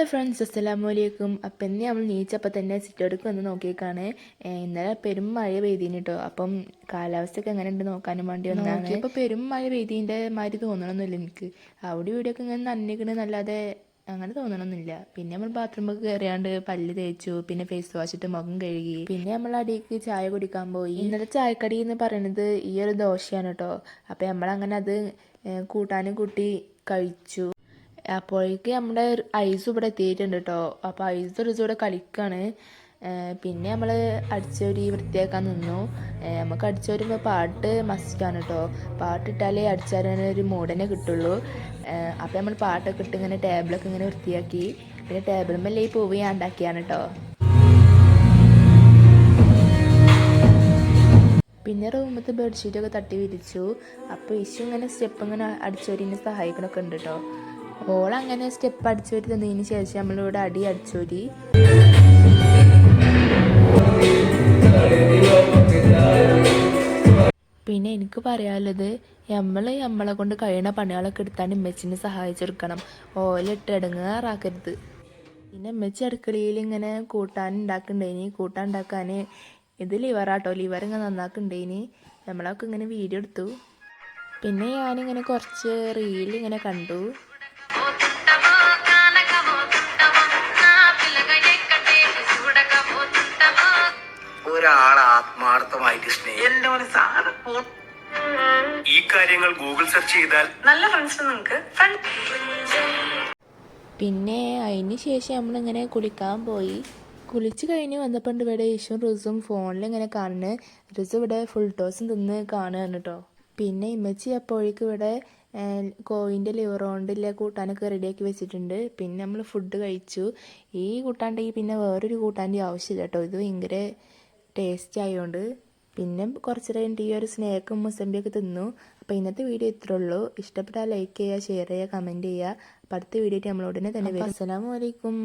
Hello friends, അസ്സലാമു അലൈക്കും. അപ്പം ഇന്ന് നമ്മൾ നീച്ചപ്പം തന്നെ സിറ്റോർക്ക് വന്ന് നോക്കിയേക്കാണ്. ഇന്നലെ പെരും മഴ പെയ്തിന് കേട്ടോ. അപ്പം കാലാവസ്ഥയൊക്കെ എങ്ങനെ ഉണ്ട് നോക്കാനും വേണ്ടി വന്നതാണ്. ഇപ്പോൾ പെരും മഴ പെയ്തിൻ്റെ മാതിരി തോന്നണമെന്നില്ല എനിക്ക്. അവിടെ ഇവിടെയൊക്കെ ഇങ്ങനെ നനഞ്ഞിക്കണെന്നല്ലാതെ അങ്ങനെ തോന്നണമെന്നില്ല. പിന്നെ നമ്മൾ ബാത്റൂമൊക്കെ കയറിയാണ്ട് പല്ല് തേച്ചു, പിന്നെ ഫേസ് വാഷ് ഇട്ട് മുഖം കഴുകി, പിന്നെ നമ്മൾ അടിയിലേക്ക് ചായ കുടിക്കാൻ പോയി. ഇന്നലെ ചായക്കടി എന്ന് പറയുന്നത് ഈ ഒരു ദോശയാണ് കേട്ടോ. അപ്പം നമ്മളങ്ങനെ അത് കൂട്ടാനും കൂട്ടി കഴിച്ചു. അപ്പോഴേക്ക് നമ്മുടെ ഐസ് ഇവിടെ എത്തിയിട്ടുണ്ട് കേട്ടോ. അപ്പോൾ ഐസ് ഒരു ഇവിടെ കളിക്കാണ്. പിന്നെ നമ്മൾ അടിച്ചൊരി വൃത്തിയാക്കാൻ നിന്നു. നമുക്ക് അടിച്ചു വരുമ്പോൾ പാട്ട് മസ്റ്റാണ് കേട്ടോ. പാട്ടിട്ടാലേ അടിച്ചാലൊരു മൂടനെ കിട്ടുള്ളൂ. അപ്പോൾ നമ്മൾ പാട്ടൊക്കെ ഇട്ട് ഇങ്ങനെ ടേബിളൊക്കെ ഇങ്ങനെ വൃത്തിയാക്കി. പിന്നെ ടേബിളുമ്മല്ലേ ഈ പൂവ് ഞാൻ ഉണ്ടാക്കിയാണ് കേട്ടോ. പിന്നെ റൂമത്തെ ബെഡ്ഷീറ്റൊക്കെ തട്ടി വിരിച്ചു. അപ്പോൾ ഇഷ്യൂ ഇങ്ങനെ സ്റ്റെപ്പ് ഇങ്ങനെ അടിച്ചോരിനെ സഹായിക്കണമൊക്കെ ഉണ്ട് കേട്ടോ. ഓളങ്ങനെ സ്റ്റെപ്പ് അടിച്ചോരി തന്നതിന് ശേഷം നമ്മളിവിടെ അടി അടിച്ചോരി. പിന്നെ എനിക്ക് പറയാനുള്ളത്, നമ്മളെ കൊണ്ട് കഴിയുന്ന പണികളൊക്കെ എടുത്താണ്ട് ഉമ്മച്ചിനെ സഹായിച്ചെടുക്കണം. ഓലിട്ട് ഇടങ്ങാറാക്കരുത്. പിന്നെ ഉമ്മച്ചി അടുക്കളയിൽ ഇങ്ങനെ കൂട്ടാൻ ഉണ്ടാക്കണ്ടേനി. കൂട്ടാൻ ഉണ്ടാക്കാൻ ഇത് ലിവറാട്ടോ. ലിവർ ഇങ്ങനെ നന്നാക്കണ്ടേനി. നമ്മളൊക്കെ ഇങ്ങനെ വീഡിയോ എടുത്തു. പിന്നെ ഞാനിങ്ങനെ കുറച്ച് റീൽ ഇങ്ങനെ കണ്ടു. ഒരാളെ ആത്മാർത്ഥമായിട്ട് സ്നേഹിക്കും. ഈ കാര്യങ്ങൾ ഗൂഗിൾ സെർച്ച് ചെയ്താൽ നല്ല ഫ്രണ്ട്സ് നിങ്ങൾക്ക്. പിന്നെ അതിന് ശേഷം നമ്മളിങ്ങനെ കുളിക്കാൻ പോയി. കുളിച്ച് കഴിഞ്ഞ് വന്നപ്പോൾ ഇവിടെ ഈശും റിസും ഫോണിൽ ഇങ്ങനെ കാണുന്നത്. റിസു ഇവിടെ ഫുൾ ടോസും തിന്ന് കാണുകയാണ് കേട്ടോ. പിന്നെ ഇമ്മച്ചി അപ്പോഴേക്കും ഇവിടെ കോഴിൻ്റെ ലിവർ കൊണ്ടില്ല കൂട്ടാനൊക്കെ റെഡിയാക്കി വെച്ചിട്ടുണ്ട്. പിന്നെ നമ്മൾ ഫുഡ് കഴിച്ചു. ഈ കൂട്ടാണ്ടെങ്കിൽ പിന്നെ വേറൊരു കൂട്ടാൻ്റെ ആവശ്യമില്ല കേട്ടോ. ഇത് ഭയങ്കര ടേസ്റ്റ് ആയതുകൊണ്ട്. പിന്നെ കുറച്ച് കഴിഞ്ഞിട്ട് ഈ ഒരു സ്നാക്കും മുസമ്പിയൊക്കെ തിന്നു. അപ്പോൾ ഇന്നത്തെ വീഡിയോ ഇത്രേ ഉള്ളൂ. ഇഷ്ടപ്പെട്ടാൽ ലൈക്ക് ചെയ്യുക, ഷെയർ ചെയ്യുക, കമൻറ്റ് ചെയ്യുക. അപ്പോൾ അടുത്ത വീഡിയോ നമ്മളോടനെ തന്നെ വരും. അസ്സലാമു അലൈക്കും.